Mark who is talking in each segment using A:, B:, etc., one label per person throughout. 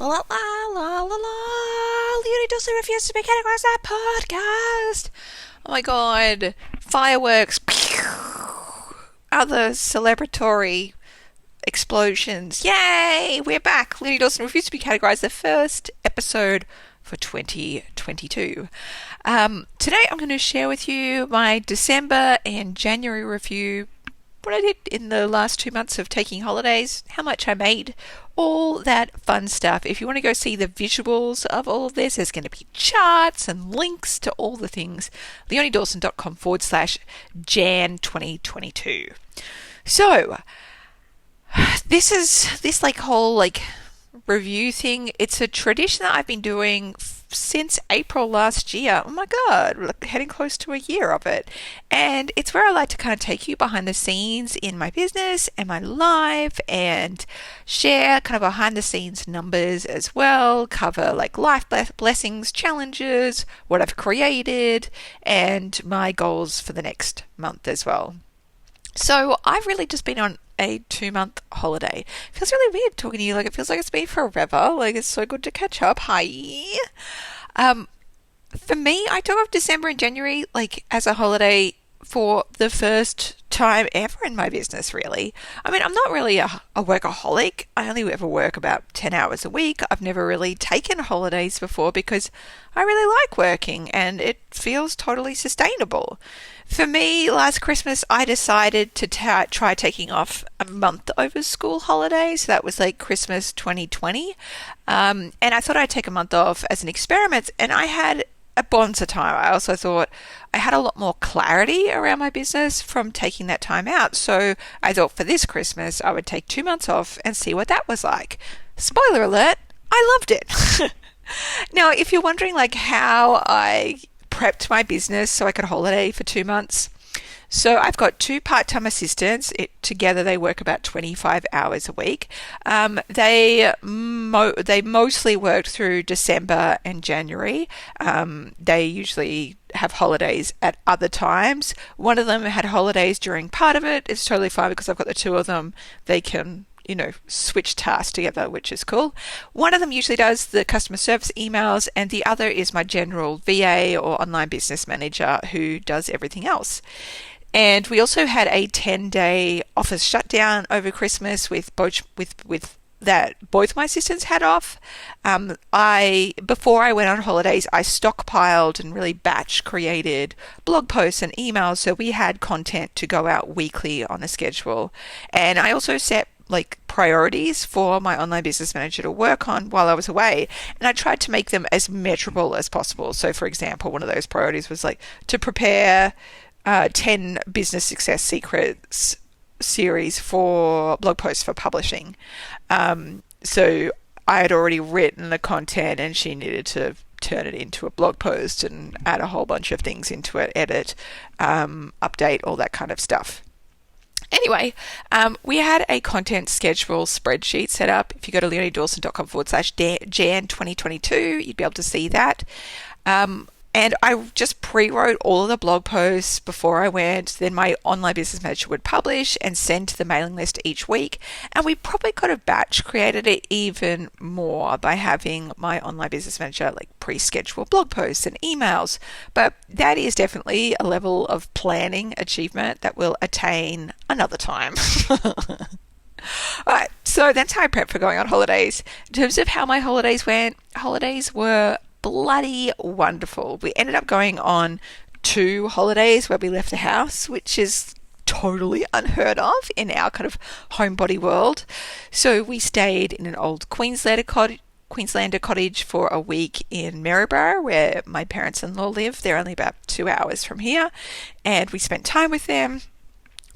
A: La la la la la la. Leonie Dawson refuses to be categorized that podcast. Oh my god. Fireworks. Other celebratory explosions. Yay! We're back. Leonie Dawson refused to be categorized the first episode for 2022. Today I'm going to share with you my December and January review, what I did in the last 2 months of taking holidays, how much I made, all that fun stuff. If you want to go see the visuals of all of this, there's going to be charts and links to all the things. leoniedawson.com/Jan 2022. So, this whole review thing. It's a tradition that I've been doing since April last year. Oh my god, heading close to a year of it. And it's where I like to kind of take you behind the scenes in my business and my life and share kind of behind the scenes numbers as well, cover life blessings, challenges, what I've created, and my goals for the next month as well. So I've really just been on a 2-month holiday. It feels really weird talking to you. It feels like it's been forever. It's so good to catch up. Hi. For me, I took off December and January as a holiday for the first time ever in my business, really. I mean, I'm not really a workaholic. I only ever work about 10 hours a week. I've never really taken holidays before because I really like working and it feels totally sustainable. For me, last Christmas, I decided to try taking off a month over school holidays. So that was Christmas 2020. And I thought I'd take a month off as an experiment, and I had a bonza time. I also thought I had a lot more clarity around my business from taking that time out. So I thought for this Christmas, I would take 2 months off and see what that was like. Spoiler alert, I loved it. Now, if you're wondering how I prepped my business so I could holiday for 2 months. So I've got 2 part-time assistants. Together they work about 25 hours a week. They mostly worked through December and January. They usually have holidays at other times. One of them had holidays during part of it. It's totally fine because I've got the 2 of them. They can switch tasks together, which is cool. One of them usually does the customer service emails, and the other is my general VA or online business manager who does everything else. And we also had a 10-day office shutdown over Christmas with both my assistants had off. Before I went on holidays, I stockpiled and really batch created blog posts and emails, so we had content to go out weekly on a schedule. And I also set priorities for my online business manager to work on while I was away, and I tried to make them as measurable as possible. So for example, one of those priorities was to prepare 10 business success secrets series for blog posts for publishing. So I had already written the content and she needed to turn it into a blog post and add a whole bunch of things into it, edit, update, all that kind of stuff. Anyway, we had a content schedule spreadsheet set up. If you go to leoniedawson.com/Jan 2022, you'd be able to see that. And I just pre-wrote all of the blog posts before I went. Then my online business manager would publish and send to the mailing list each week. And we probably could have batch created it even more by having my online business manager pre-schedule blog posts and emails. But that is definitely a level of planning achievement that we'll attain another time. Alright, so that's how I prep for going on holidays. In terms of how my holidays went, holidays were bloody wonderful. We ended up going on 2 holidays where we left the house, which is totally unheard of in our kind of homebody world. So we stayed in an old Queenslander cottage for a week in Maryborough, where my parents-in-law live. They're only about 2 hours from here, and we spent time with them.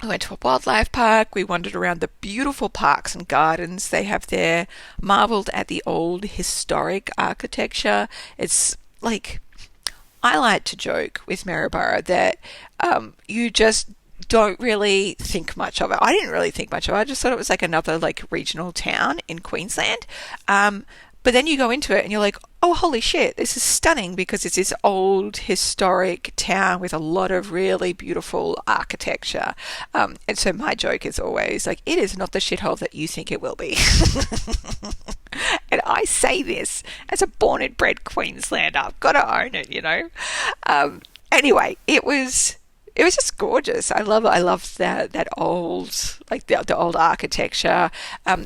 A: We went to a wildlife park. We wandered around the beautiful parks and gardens they have there, marveled at the old historic architecture. It's I like to joke with Maryborough that you just don't really think much of it. I didn't really think much of it. I just thought it was another regional town in Queensland. But then you go into it and you're like, oh, holy shit, this is stunning because it's this old historic town with a lot of really beautiful architecture. And so my joke is always like, it is not the shithole that you think it will be. And I say this as a born and bred Queenslander. I've got to own it, you know. Anyway, it was just gorgeous. I love that old, like the old architecture.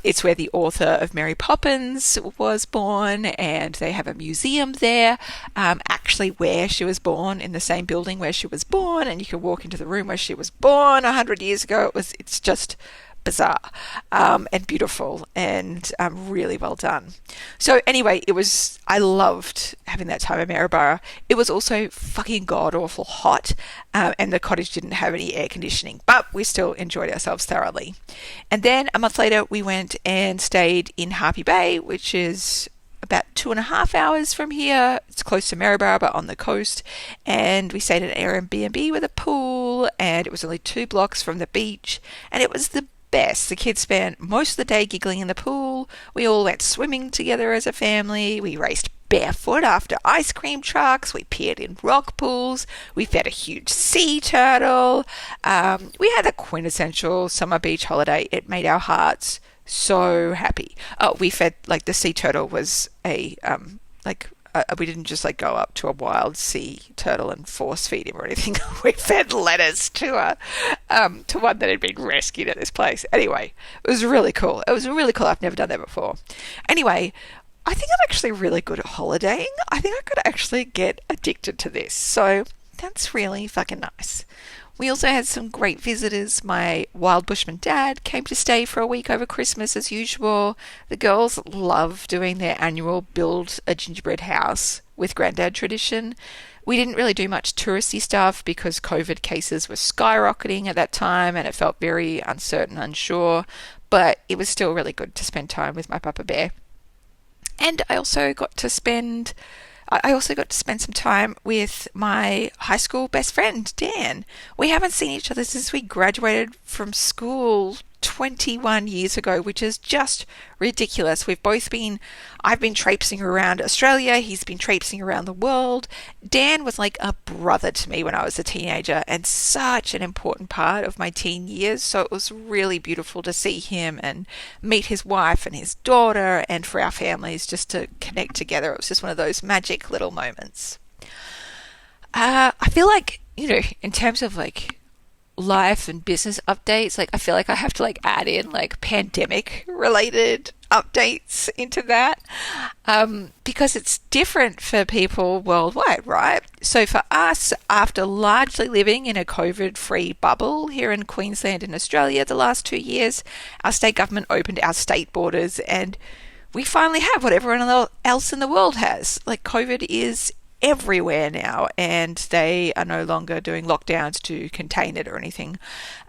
A: It's where the author of Mary Poppins was born, and they have a museum there, actually where she was born, in the same building where she was born, and you can walk into the room where she was born 100 years ago. It's just bizarre, and beautiful, and really well done. So anyway, I loved having that time in Maryborough. It was also fucking god awful hot, and the cottage didn't have any air conditioning, but we still enjoyed ourselves thoroughly. And then a month later, we went and stayed in Harpy Bay, which is about 2.5 hours from here. It's close to Maryborough, but on the coast. And we stayed at an Airbnb with a pool, and it was only 2 blocks from the beach, and it was the best. The kids spent most of the day giggling in the pool. We all went swimming together as a family. We raced barefoot after ice cream trucks. We peered in rock pools. We fed a huge sea turtle. We had a quintessential summer beach holiday. It made our hearts so happy. Oh, we fed, like, the sea turtle was we didn't just like go up to a wild sea turtle and force feed him or anything. We fed lettuce to one that had been rescued at this place. Anyway, it was really cool. I've never done that before. Anyway, I think I'm actually really good at holidaying. I think I could actually get addicted to this. So that's really fucking nice. We also had some great visitors. My wild bushman dad came to stay for a week over Christmas as usual. The girls love doing their annual build a gingerbread house with granddad tradition. We didn't really do much touristy stuff because COVID cases were skyrocketing at that time and it felt very uncertain, unsure, but it was still really good to spend time with my Papa Bear. And I also got to spend some time with my high school best friend, Dan. We haven't seen each other since we graduated from school 21 years ago, which is just ridiculous. I've been traipsing around Australia. He's been traipsing around the world. Dan was like a brother to me when I was a teenager and such an important part of my teen years. So it was really beautiful to see him and meet his wife and his daughter, and for our families just to connect together. It was just one of those magic little moments. I feel like, in terms of like life and business updates, like I feel like I have to like add in like pandemic related updates into that, because it's different for people worldwide, right? So for us, after largely living in a COVID-free bubble here in Queensland and Australia the last 2 years, our state government opened our state borders, and we finally have what everyone else in the world has. Like, COVID is everywhere now, and they are no longer doing lockdowns to contain it or anything.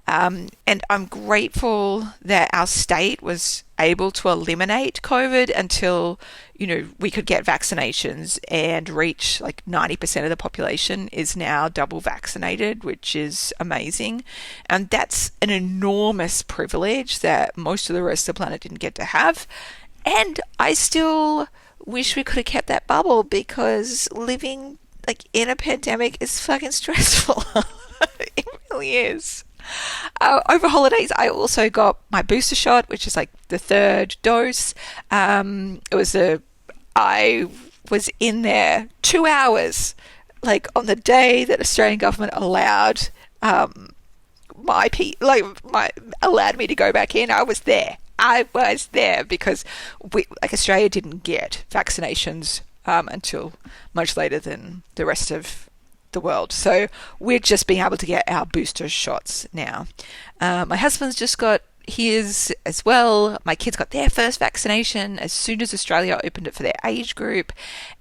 A: And I'm grateful that our state was able to eliminate COVID until, we could get vaccinations and reach like 90% of the population is now double vaccinated, which is amazing. And that's an enormous privilege that most of the rest of the planet didn't get to have. And I still wish we could have kept that bubble, because living like in a pandemic is fucking stressful. It really is. Over holidays, I also got my booster shot, which is like the 3rd dose. I was in there 2 hours, like on the day that Australian government allowed allowed me to go back in. I was there because Australia didn't get vaccinations until much later than the rest of the world. So we're just being able to get our booster shots now. My husband's just got his as well. My kids got their first vaccination as soon as Australia opened it for their age group.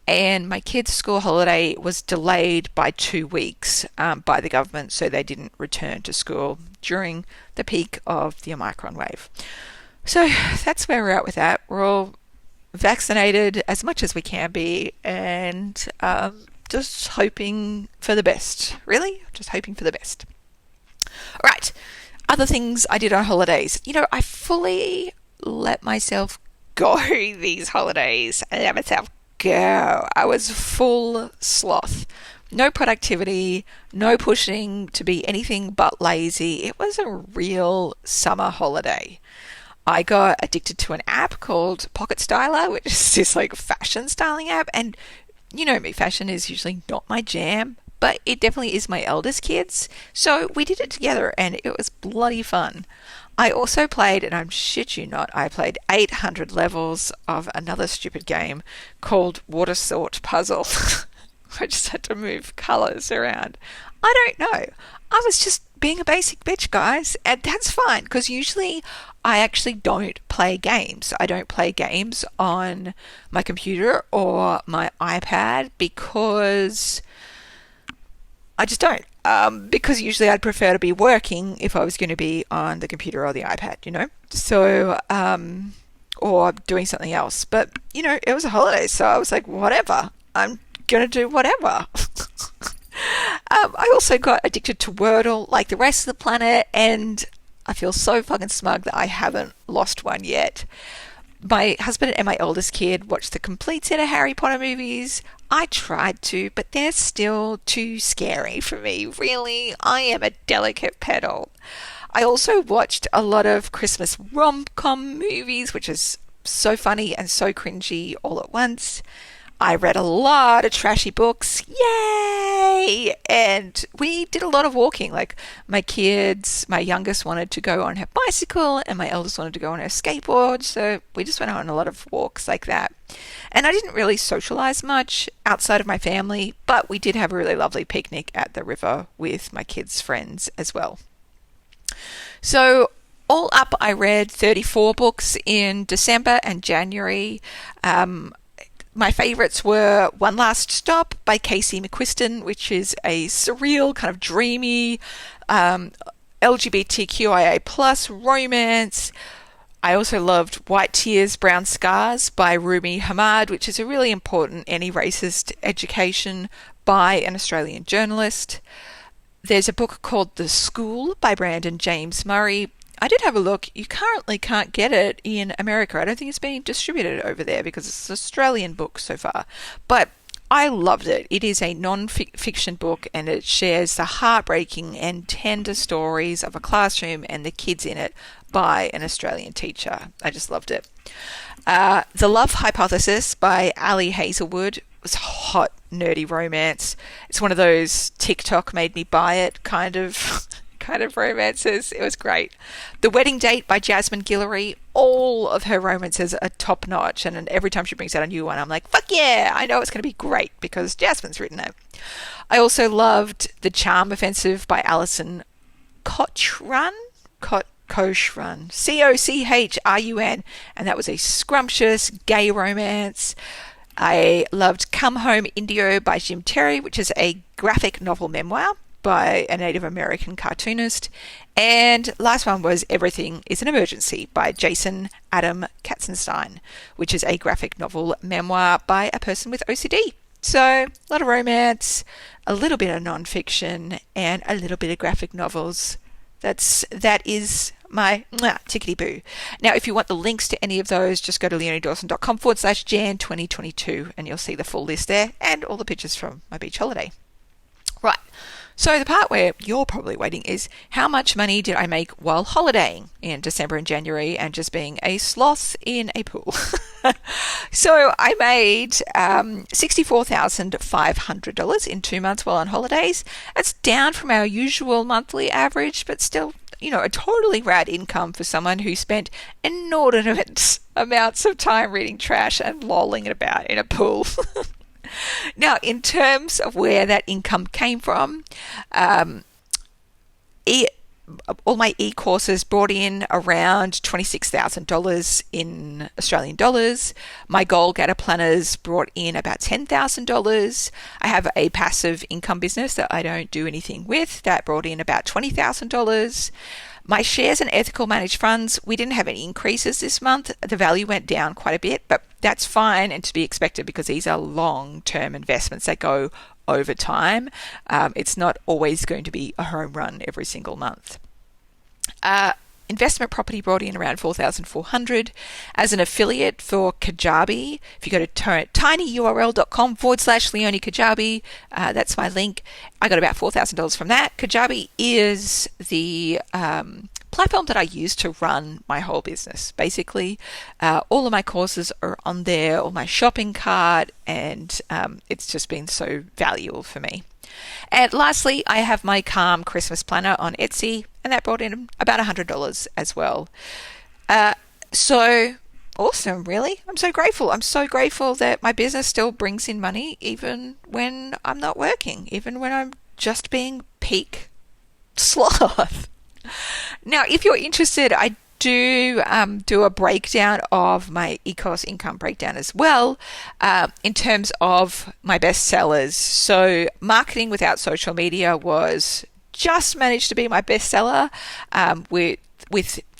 A: And my kids' school holiday was delayed by 2 weeks by the government, so they didn't return to school during the peak of the Omicron wave. So that's where we're at with that. We're all vaccinated as much as we can be, and just hoping for the best. Really? Just hoping for the best. All right. Other things I did on holidays. I fully let myself go these holidays. I let myself go. I was full sloth. No productivity, no pushing to be anything but lazy. It was a real summer holiday. I got addicted to an app called Pocket Styler, which is this like fashion styling app. And you know me, fashion is usually not my jam, but it definitely is my eldest kids. So we did it together and it was bloody fun. I also played, and I'm shit you not, I played 800 levels of another stupid game called Water Sort Puzzle. I just had to move colours around. I don't know. I was just being a basic bitch, guys, and that's fine because usually I actually don't play games. I don't play games on my computer or my iPad because I just don't. Because usually I'd prefer to be working if I was going to be on the computer or the iPad, you know? So, or doing something else. But, you know, it was a holiday, so I was like, whatever. I'm going to do whatever. I also got addicted to Wordle like the rest of the planet, and I feel so fucking smug that I haven't lost one yet. My husband and my oldest kid watched the complete set of Harry Potter movies. I tried to, but they're still too scary for me. Really, I am a delicate petal. I also watched a lot of Christmas rom-com movies, which is so funny and so cringy all at once. I read a lot of trashy books. Yay! And we did a lot of walking. Like my kids, my youngest wanted to go on her bicycle and my eldest wanted to go on her skateboard. So we just went on a lot of walks like that. And I didn't really socialize much outside of my family, but we did have a really lovely picnic at the river with my kids' friends as well. So all up, I read 34 books in December and January. My favourites were One Last Stop by Casey McQuiston, which is a surreal, kind of dreamy LGBTQIA plus romance. I also loved White Tears, Brown Scars by Rumi Hamad, which is a really important anti-racist education by an Australian journalist. There's a book called The School by Brandon James Murray. I did have a look. You currently can't get it in America. I don't think it's being distributed over there because it's an Australian book so far. But I loved it. It is a non-fiction book and it shares the heartbreaking and tender stories of a classroom and the kids in it by an Australian teacher. I just loved it. The Love Hypothesis by Ali Hazelwood was hot, nerdy romance. It's one of those TikTok made me buy it kind of romances. It was great. The Wedding Date by Jasmine Guillory. All of her romances are top notch, and every time she brings out a new one, I'm like, fuck yeah, I know it's going to be great because Jasmine's written it. I also loved The Charm Offensive by Alison Cochrun. Cochrun. Cochrun. And that was a scrumptious gay romance. I loved Come Home Indio by Jim Terry, which is a graphic novel memoir by a Native American cartoonist. And last one was Everything is an Emergency by Jason Adam Katzenstein, which is a graphic novel memoir by a person with OCD. So a lot of romance, a little bit of non-fiction, and a little bit of graphic novels. That is my tickety-boo. Now, if you want the links to any of those, just go to leoniedawson.com/Jan2022 and you'll see the full list there and all the pictures from my beach holiday. Right. So the part where you're probably waiting is how much money did I make while holidaying in December and January and just being a sloth in a pool? So I made $64,500 in 2 months while on holidays. That's down from our usual monthly average, but still, you know, a totally rad income for someone who spent inordinate amounts of time reading trash and lolling about in a pool. Now, in terms of where that income came from, all my e-courses brought in around $26,000 in Australian dollars. My goal getter planners brought in about $10,000. I have a passive income business that I don't do anything with that brought in about $20,000. My shares and ethical managed funds, we didn't have any increases this month. The value went down quite a bit, but that's fine and to be expected because these are long-term investments that go over time. It's not always going to be a home run every single month. In investment property brought in around 4,400. As an affiliate for Kajabi, if you go to tinyurl.com/Leonie Kajabi, that's my link. I got about $4,000 from that. Kajabi is the platform that I use to run my whole business. Basically, all of my courses are on there, all my shopping cart, and it's just been so valuable for me. And lastly, I have my Calm Christmas planner on Etsy, and that brought in about $100 as well. So awesome, really. I'm so grateful. I'm so grateful that my business still brings in money even when I'm not working, even when I'm just being peak sloth. Now, if you're interested, I do a breakdown of my e-course income breakdown as well, in terms of my best sellers. So marketing without social media was just managed to be my best seller, with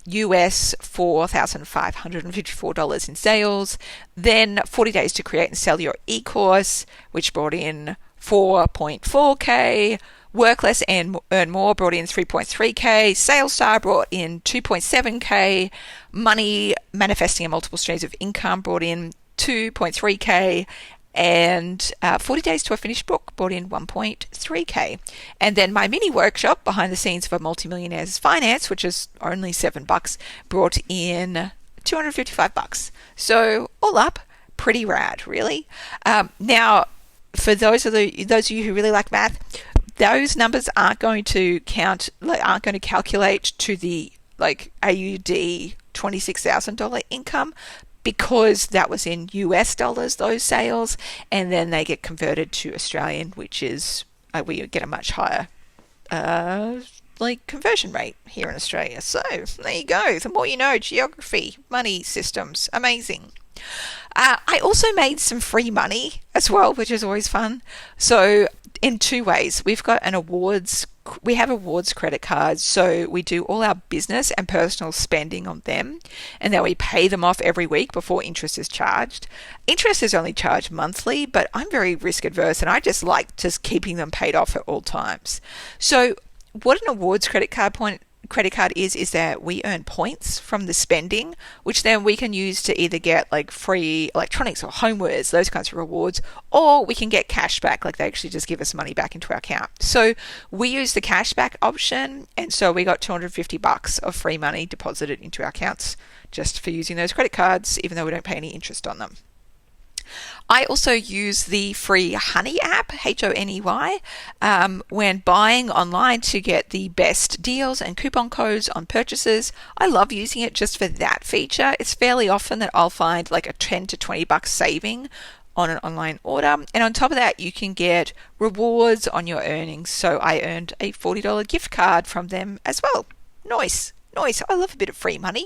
A: US $4,554 in sales. Then 40 days to create and sell your e-course, which brought in 4.4K. Work Less and Earn More brought in 3.3K. Sales Star brought in 2.7K. Money Manifesting and Multiple Streams of Income brought in 2.3K. And 40 Days to a Finished Book brought in 1.3K. And then my mini workshop, Behind the Scenes of a Multimillionaire's Finance, which is only $7, brought in $255. So all up, pretty rad, really. Now, for those of you who really like math, those numbers aren't going to calculate to the AUD $26,000 income, because that was in US dollars, those sales, and then they get converted to Australian, which is we get a much higher conversion rate here in Australia. So there you go. The more you know, geography, money systems, amazing. I also made some free money as well, which is always fun. So in two ways, we have awards credit cards, so we do all our business and personal spending on them, and then we pay them off every week before interest is charged. Interest is only charged monthly, but I'm very risk adverse and I just like keeping them paid off at all times. So what an awards credit card is that we earn points from the spending, which then we can use to either get free electronics or homewares, those kinds of rewards, or we can get cash back, they actually just give us money back into our account. So we use the cash back option, and so we got $250 of free money deposited into our accounts just for using those credit cards, even though we don't pay any interest on them. I also use the free Honey app, Honey, when buying online to get the best deals and coupon codes on purchases. I love using it just for that feature. It's fairly often that I'll find a $10 to $20 saving on an online order. And on top of that, you can get rewards on your earnings. So I earned a $40 gift card from them as well. Nice. I love a bit of free money.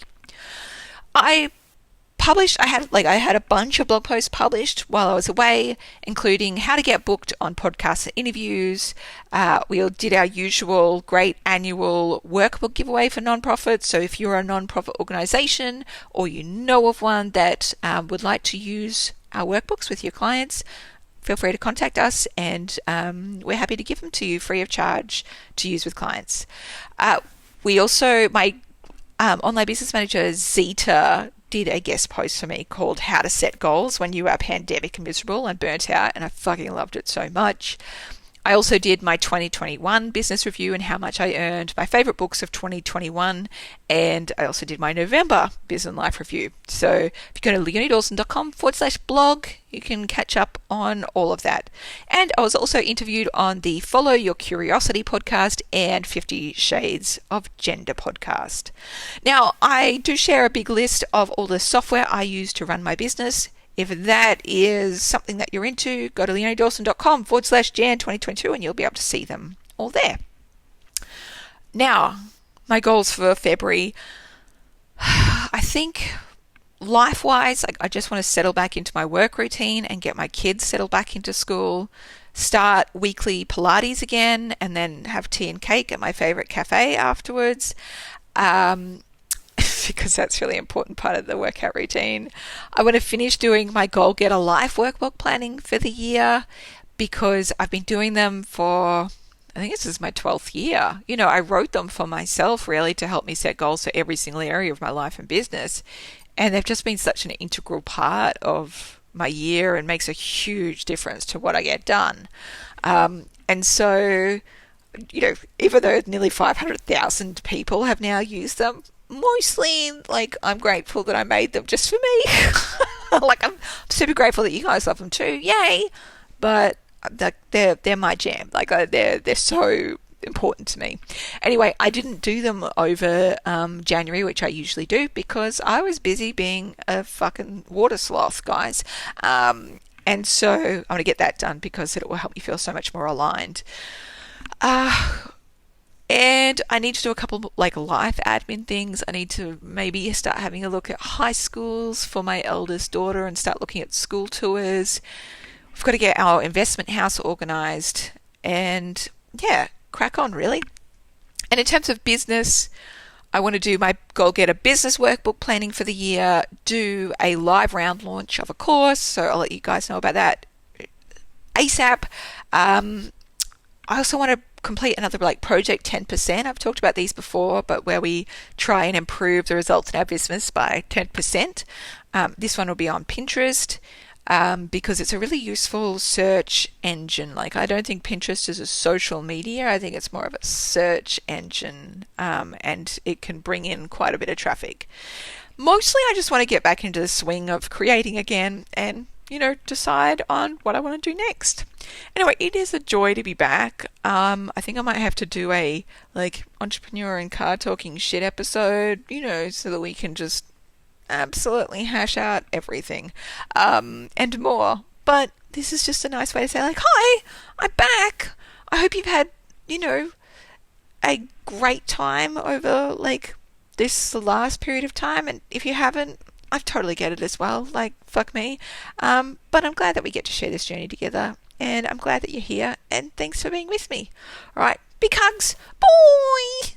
A: I had a bunch of blog posts published while I was away, including how to get booked on podcasts and interviews. We did our usual great annual workbook giveaway for nonprofits. So if you're a nonprofit organization or you know of one that would like to use our workbooks with your clients, feel free to contact us, and we're happy to give them to you free of charge to use with clients. We also, my online business manager, Zeta, did a guest post for me called How to Set Goals When You Are Pandemic and Miserable and Burnt Out, and I fucking loved it so much. I also did my 2021 business review and how much I earned, my favorite books of 2021, and I also did my November business and life review. So if you go to leoniedawson.com/blog, you can catch up on all of that. And I was also interviewed on the Follow Your Curiosity podcast and 50 Shades of Gender podcast. Now, I do share a big list of all the software I use to run my business. If that is something that you're into, go to leoniedawson.com/Jan2022 and you'll be able to see them all there. Now, my goals for February. I think life-wise, I just want to settle back into my work routine and get my kids settled back into school, start weekly Pilates again, and then have tea and cake at my favorite cafe afterwards. Because that's a really important part of the workout routine. I want to finish doing my Goal Getter Life workbook planning for the year, because I've been doing them for I think this is my 12th year. I wrote them for myself really to help me set goals for every single area of my life and business. And they've just been such an integral part of my year and makes a huge difference to what I get done. And so, even though nearly 500,000 people have now used them, mostly like I'm grateful that I made them just for me. Like I'm super grateful that you guys love them too. Yay! But they're my jam. Like they're so important to me. Anyway, I didn't do them over January, which I usually do, because I was busy being a fucking water sloth, guys. And so I'm going to get that done because it will help me feel so much more aligned. And I need to do a couple like life admin things. I need to maybe start having a look at high schools for my eldest daughter and start looking at school tours. We've got to get our investment house organized and yeah, crack on really. And in terms of business, I want to do my goal getter business workbook planning for the year, do a live round launch of a course. So I'll let you guys know about that ASAP. I also want to complete another like project 10%. I've talked about these before, but where we try and improve the results in our business by 10%. This one will be on Pinterest. Because it's a really useful search engine. Like, I don't think Pinterest is a social media. I think it's more of a search engine, and it can bring in quite a bit of traffic. Mostly, I just want to get back into the swing of creating again and, decide on what I want to do next. Anyway, it is a joy to be back. I think I might have to do a, like, entrepreneur and car talking shit episode, so that we can just absolutely hash out everything and more. But this is just a nice way to say like, hi, I'm back. I hope you've had a great time over like this last period of time, and if you haven't, I've totally get it as well. Like, fuck me. But I'm glad that we get to share this journey together, and I'm glad that you're here, and thanks for being with me. All right, big hugs. Bye.